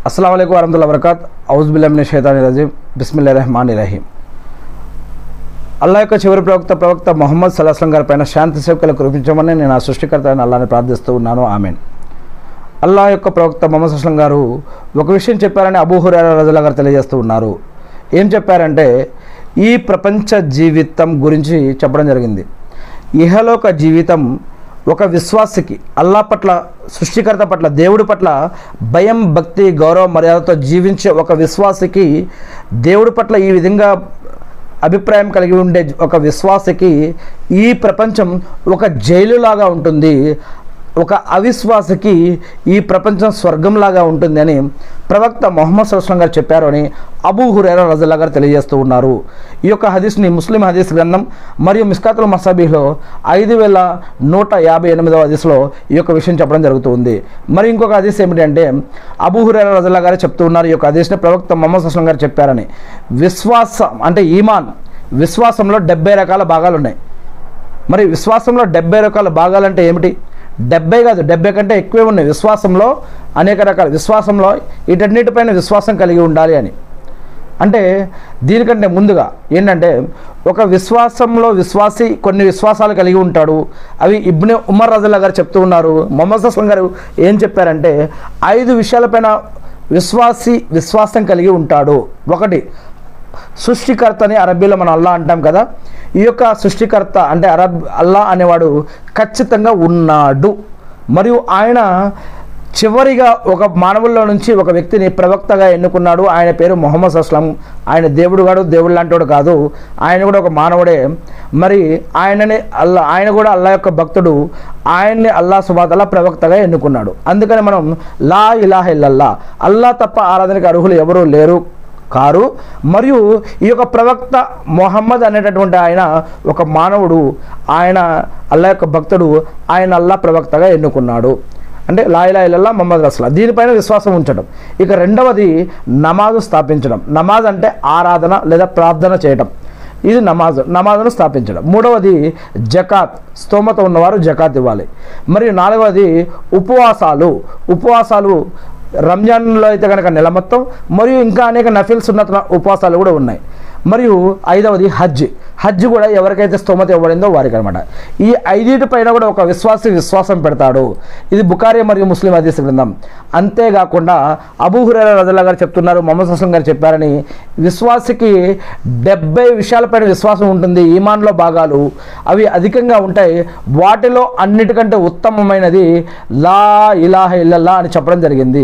अस्सलाम वालेकुम वरहमतुल्लाहि वबरकातुहू औज़ुबिल्लाहि मिनश शैतानिर रजीम बिस्मिल्लाहिर्रहमानिर्रहीम। అల్లా యొక్క చివరి ప్రవక్త మొహమ్మద్ సల్లల్లాహు అలైహి వసల్లం గారి పైన శాంతి సేవకులు కురిపించమని నేను ఆ సృష్టికర్త అయిన అల్లాహ్ని ప్రార్థిస్తూ ఉన్నాను. ఆమీన్. అల్లా యొక్క ప్రవక్త మొహమ్మద్ సల్లల్లాహు అలైహి వసల్లం గారు ఒక విషయం చెప్పారని అబూ హురైరా రజియల్లాహు గారు తెలియజేస్తూ ఉన్నారు. ఏం చెప్పారంటే, ఈ ప్రపంచ జీవితం గురించి చెప్పడం జరిగింది. ఇహలోక జీవితం ఒక విశ్వాసికి అల్లా పట్ల, సృష్టికర్త పట్ల, దేవుడి పట్ల భయం, భక్తి, గౌరవ, మర్యాదతో జీవించే ఒక విశ్వాసికి, దేవుడి పట్ల ఈ విధంగా అభిప్రాయం కలిగి ఉండే ఒక విశ్వాసికి ఈ ప్రపంచం ఒక జైలులాగా ఉంటుంది, ఒక అవిశ్వాసికి ఈ ప్రపంచం స్వర్గంలాగా ఉంటుంది అని ప్రవక్త మొహమ్మద్ సల్లల్లాహు అలైహి వసల్లం గారు చెప్పారు అని అబూ హురైరా రజియల్లాహు గారు తెలియజేస్తూ ఉన్నారు. ఈ యొక్క హదీస్ని ముస్లిం హదీస్ గ్రంథం మరియు మిస్కాతుల్ మసాబీహ్లో 5158వ హదీస్లో ఈ యొక్క విషయం చెప్పడం జరుగుతుంది. మరి ఇంకొక హదీస్ ఏమిటంటే, అబూ హురైరా రజియల్లాహు గారు చెప్తూ ఉన్నారు, ఈ యొక్క హదీస్ని ప్రవక్త మొహమ్మద్ సల్లల్లాహు అలైహి వసల్లం గారు చెప్పారని. విశ్వాసం అంటే ఈమాన్, విశ్వాసంలో 70 రకాల భాగాలు ఉన్నాయి. మరి విశ్వాసంలో 70 రకాల భాగాలు అంటే ఏమిటి? 70 కాదు, 70 కంటే ఎక్కువే ఉన్నాయి. విశ్వాసంలో అనేక రకాల, విశ్వాసంలో వీటన్నిటిపైన విశ్వాసం కలిగి ఉండాలి అని. అంటే దీనికంటే ముందుగా ఏంటంటే, ఒక విశ్వాసంలో విశ్వాసి కొన్ని విశ్వాసాలు కలిగి ఉంటాడు. అవి ఇబ్నే ఉమర్ రజియల్లాహు గారు చెప్తూ ఉన్నారు. మొహమ్మద్ సల్లల్లాహు అలైహి వసల్లం గారు ఏం చెప్పారంటే, 5 విషయాలపైన విశ్వాసి విశ్వాసం కలిగి ఉంటాడు. ఒకటి, సృష్టికర్తని అరబీలో మనం అల్లా అంటాం కదా. ఈ యొక్క సృష్టికర్త అంటే అల్లా అనేవాడు ఖచ్చితంగా ఉన్నాడు. మరియు ఆయన చివరిగా ఒక మానవుల్లో నుంచి ఒక వ్యక్తిని ప్రవక్తగా ఎన్నుకున్నాడు. ఆయన పేరు మొహమ్మద్ సల్లల్లాహు అలైహి వసల్లం. ఆయన దేవుడు కాదు, దేవుడు లాంటివాడు కాదు, ఆయన కూడా ఒక మానవుడే. మరి ఆయన కూడా అల్లా యొక్క భక్తుడు. ఆయన్ని అల్లా సుబ్హానహు వ తఆలా ప్రవక్తగా ఎన్నుకున్నాడు. అందుకని మనం లా ఇలాహ ఇల్లల్లా, అల్లా తప్ప ఆరాధనకు అర్హులు ఎవరూ లేరు కారు. మరియు ఈ యొక్క ప్రవక్త మొహమ్మద్ అనేటటువంటి ఆయన ఒక మానవుడు, ఆయన అల్లా యొక్క భక్తుడు, ఆయన అల్లా ప్రవక్తగా ఎన్నుకున్నాడు. అంటే లా ఇలాహ ఇల్లల్లా ముహమ్మద్ రసూలుల్లాహ్, దీనిపైన విశ్వాసం ఉంచడం. ఇక రెండవది నమాజు స్థాపించడం. నమాజ్ అంటే ఆరాధన లేదా ప్రార్థన చేయడం, ఇది నమాజును స్థాపించడం. మూడవది జకాత్, స్తోమత ఉన్నవారు జకాత్ ఇవ్వాలి. మరియు నాలుగవది ఉపవాసాలు రంజాన్లో అయితే కనుక నెల మొత్తం, మరియు ఇంకా అనేక నఫిల్ సున్నత్ ఉపవాసాలు కూడా ఉన్నాయి. మరియు ఐదవది హజ్ కూడా ఎవరికైతే స్తోమత ఇవ్వబడిందో వారికి అనమాట. ఈ 5 పైన కూడా ఒక విశ్వాసి విశ్వాసం పెడతాడు. ఇది బుఖారీ మరియు ముస్లిం హదీస్ గ్రంథం. అంతేకాకుండా అబూ హురైరా రజియల్లాహు గారు చెప్తున్నారు, మొహమ్మద్ సల్లల్లాహు అలైహి వసల్లం గారు చెప్పారని, విశ్వాసికి 70 విషయాలపైన విశ్వాసం ఉంటుంది. ఈమాన్లో భాగాలు అవి అధికంగా ఉంటాయి. వాటిలో అన్నిటికంటే ఉత్తమమైనది లా ఇలాహ ఇల్లల్లా అని చెప్పడం జరిగింది.